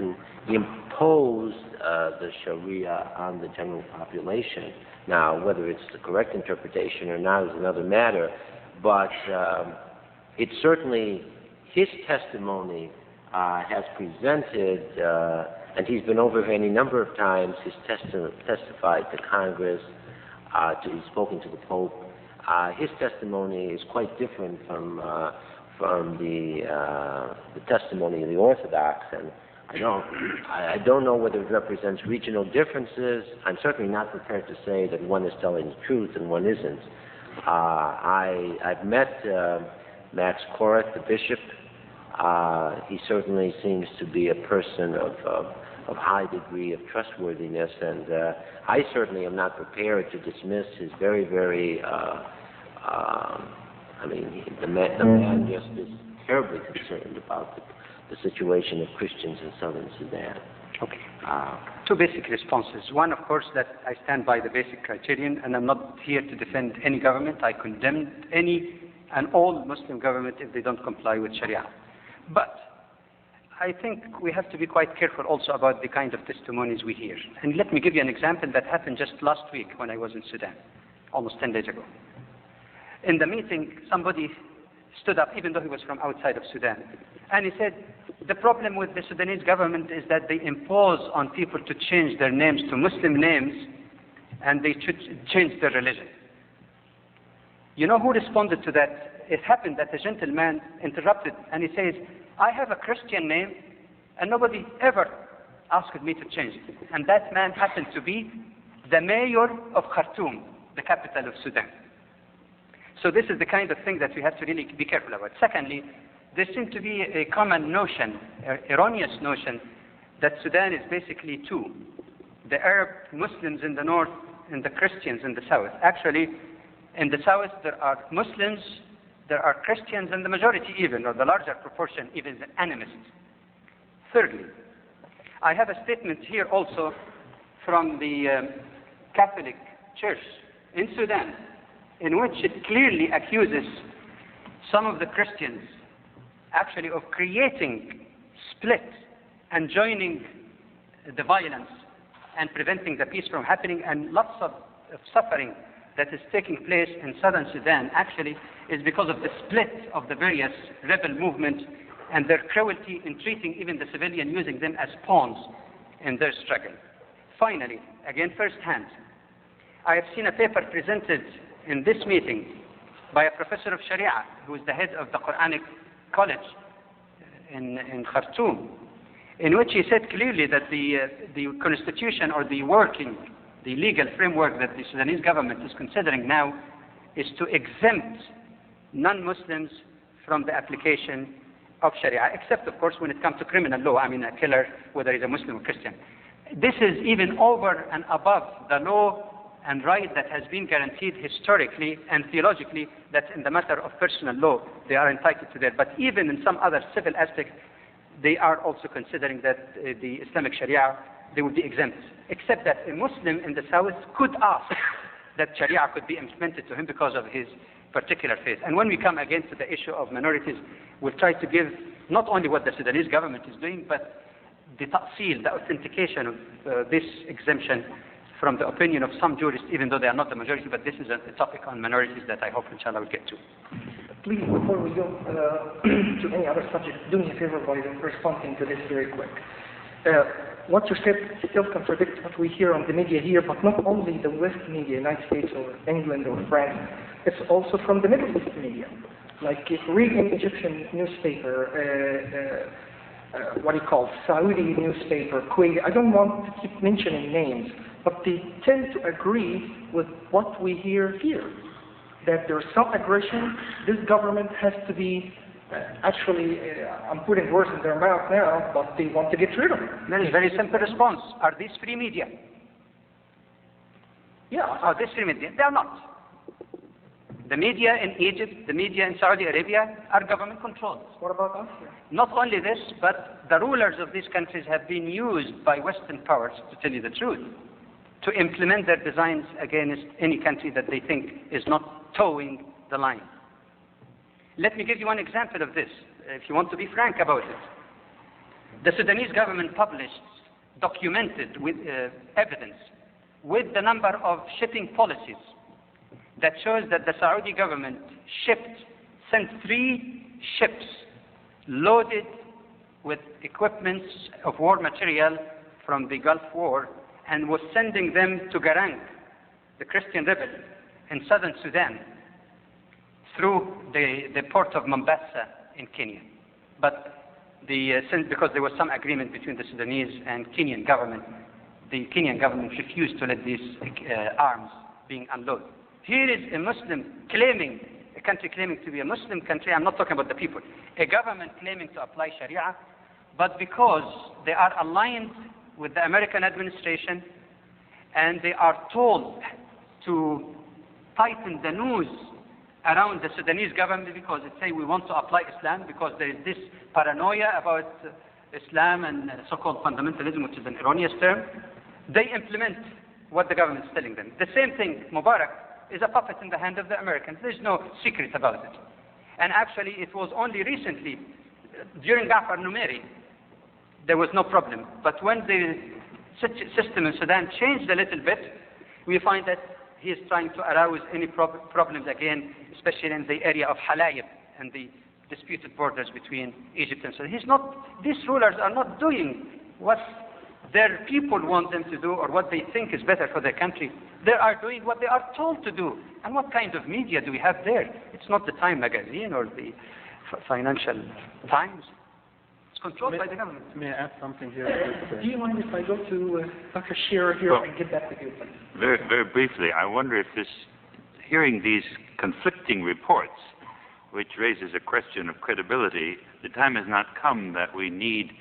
to impose the Sharia on the general population. Now, whether it's the correct interpretation or not is another matter, but it's certainly his testimony has presented, and he's been over any number of times. He's testified to Congress, he's spoken to the Pope. His testimony is quite different from the testimony of the Orthodox, and I don't know whether it represents regional differences. I'm certainly not prepared to say that one is telling the truth and one isn't. I've met Max Korath, the bishop. He certainly seems to be a person of high degree of trustworthiness, and I certainly am not prepared to dismiss his very, very, the man just is terribly concerned about the situation of Christians in southern Sudan. Okay. Two basic responses. One, of course, that I stand by the basic criterion, and I'm not here to defend any government. I condemn any and all Muslim government if they don't comply with Sharia. But I think we have to be quite careful also about the kind of testimonies we hear. And let me give you an example that happened just last week when I was in Sudan, almost 10 days ago. In the meeting, somebody stood up, even though he was from outside of Sudan, and he said, the problem with the Sudanese government is that they impose on people to change their names to Muslim names, and they should change their religion. You know who responded to that? It happened that a gentleman interrupted, and he says, I have a Christian name, and nobody ever asked me to change it. And that man happened to be the mayor of Khartoum, the capital of Sudan. So this is the kind of thing that we have to really be careful about. Secondly, there seems to be a common notion, erroneous notion, that Sudan is basically two. The Arab Muslims in the north and the Christians in the south. Actually, in the south there are Muslims, there are Christians, and the majority even, or the larger proportion, even is animists. Thirdly, I have a statement here also from the Catholic Church in Sudan, in which it clearly accuses some of the Christians actually of creating split and joining the violence and preventing the peace from happening, and lots of suffering that is taking place in southern Sudan actually is because of the split of the various rebel movements and their cruelty in treating even the civilian, using them as pawns in their struggle. Finally, again firsthand, I have seen a paper presented in this meeting by a professor of Sharia who is the head of the Quranic College in Khartoum, in which he said clearly that the constitution or the legal framework that the Sudanese government is considering now is to exempt non-Muslims from the application of Sharia, except of course when it comes to criminal law. I mean, a killer, whether he's a Muslim or Christian. This is even over and above the law and right that has been guaranteed historically and theologically, that in the matter of personal law they are entitled to that. But even in some other civil aspects, they are also considering that the Islamic Sharia, they would be exempt, except that a Muslim in the south could ask that Sharia could be implemented to him because of his particular faith. And when we come again to the issue of minorities, we'll try to give not only what the Sudanese government is doing, but the ta'sil, the authentication of this exemption from the opinion of some jurists, even though they are not the majority. But this is a topic on minorities that I hope inshallah we'll get to. Please, before we go to any other subject, do me a favor by responding to this very quick. What you said still contradicts what we hear on the media here, but not only the West media, United States or England or France, it's also from the Middle East media. Like if you read an Egyptian newspaper, Saudi newspaper, Kuwait, I don't want to keep mentioning names, but they tend to agree with what we hear here, that there's some aggression, this government has to be I'm putting words in their mouth now, but they want to get rid of it. Very, very simple response. Are these free media? Yeah. Are these free media? They are not. The media in Egypt, the media in Saudi Arabia are government controlled. What about us? Not only this, but the rulers of these countries have been used by Western powers, to tell you the truth, to implement their designs against any country that they think is not towing the line. Let me give you one example of this, if you want to be frank about it. The Sudanese government published, documented with evidence, with the number of shipping policies that shows that the Saudi government sent 3 ships loaded with equipments of war material from the Gulf War and was sending them to Garang, the Christian rebel in southern Sudan, through the port of Mombasa in Kenya. But because there was some agreement between the Sudanese and Kenyan government, the Kenyan government refused to let these arms being unloaded. Here is a Muslim a country claiming to be a Muslim country. I'm not talking about the people. A government claiming to apply Sharia, but because they are aligned with the American administration and they are told to tighten the noose around the Sudanese government because they say we want to apply Islam because there is this paranoia about Islam and so-called fundamentalism, which is an erroneous term, they implement what the government is telling them. The same thing, Mubarak is a puppet in the hand of the Americans. There's no secret about it. And actually, it was only recently, during Gafar Numeri, there was no problem. But when the system in Sudan changed a little bit, we find that he is trying to arouse any problems again, especially in the area of Halayib and the disputed borders between Egypt and Sudan. These rulers are not doing what their people want them to do or what they think is better for their country. They are doing what they are told to do. And what kind of media do we have there? It's not the Time magazine or the Financial Times. It's controlled by the government. May I add something here? Do you mind if I go to Dr. Shearer here and get back with you, please? Very, very briefly, I wonder if hearing these conflicting reports, which raises a question of credibility, the time has not come that we need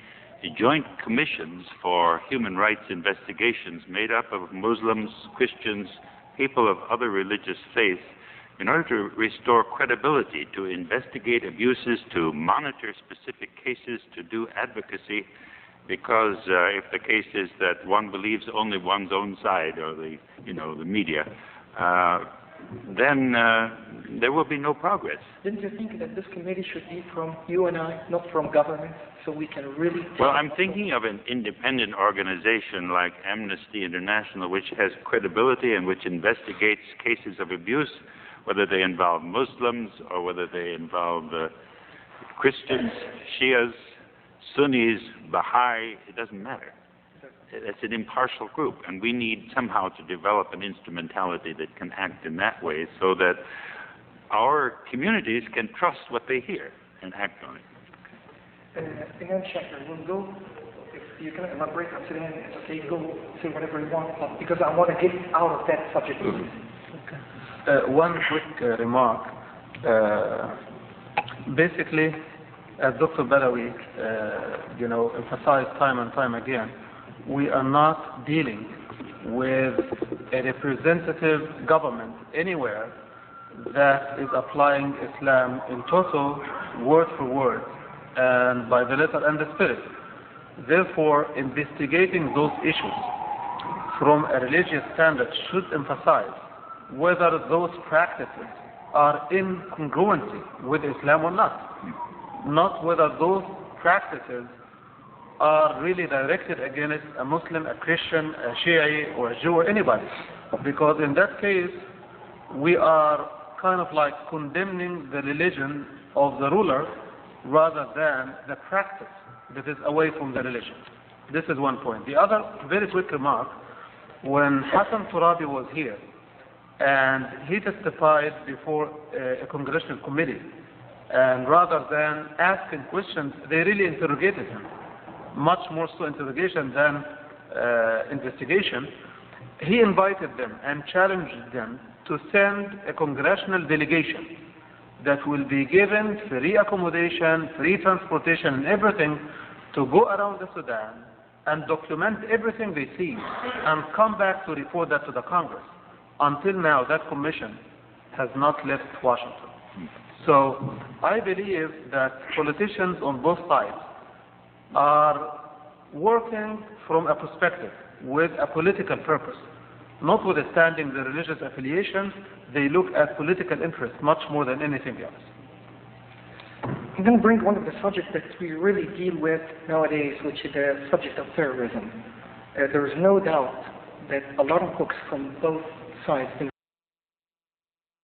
joint commissions for human rights investigations made up of Muslims, Christians, people of other religious faiths, in order to restore credibility, to investigate abuses, to monitor specific cases, to do advocacy, because if the case is that one believes only one's own side or the media, then there will be no progress. Didn't you think that this committee should be from you and I, not from government, so we can really... Well, I'm thinking of an independent organization like Amnesty International, which has credibility and which investigates cases of abuse, whether they involve Muslims or whether they involve Christians, Shias, Sunnis, Baha'i, it doesn't matter. It's an impartial group, and we need somehow to develop an instrumentality that can act in that way so that our communities can trust what they hear and act on it. Imam Shakir, we'll go, if you can elaborate on Sudan, it's okay, go say whatever you want, but because I want to get out of that subject. Okay. One quick remark. Basically, as Dr. Badawi, emphasized time and time again, we are not dealing with a representative government anywhere that is applying Islam in total, word for word, and by the letter and the spirit. Therefore, investigating those issues from a religious standard should emphasize whether those practices are in congruency with Islam or not whether those practices are really directed against a Muslim, a Christian, a Shi'i, or a Jew, or anybody. Because in that case, we are kind of like condemning the religion of the ruler rather than the practice that is away from the religion. This is one point. The other very quick remark, when Hassan Turabi was here, and he testified before a congressional committee, and rather than asking questions, they really interrogated him. Much more so interrogation than investigation. He invited them and challenged them to send a congressional delegation that will be given free accommodation, free transportation, and everything to go around the Sudan and document everything they see and come back to report that to the Congress. Until now, that commission has not left Washington. So I believe that politicians on both sides are working from a perspective with a political purpose. Notwithstanding the religious affiliations, they look at political interests much more than anything else. I'm going to bring one of the subjects that we really deal with nowadays, which is the subject of terrorism. There is no doubt that a lot of books from both sides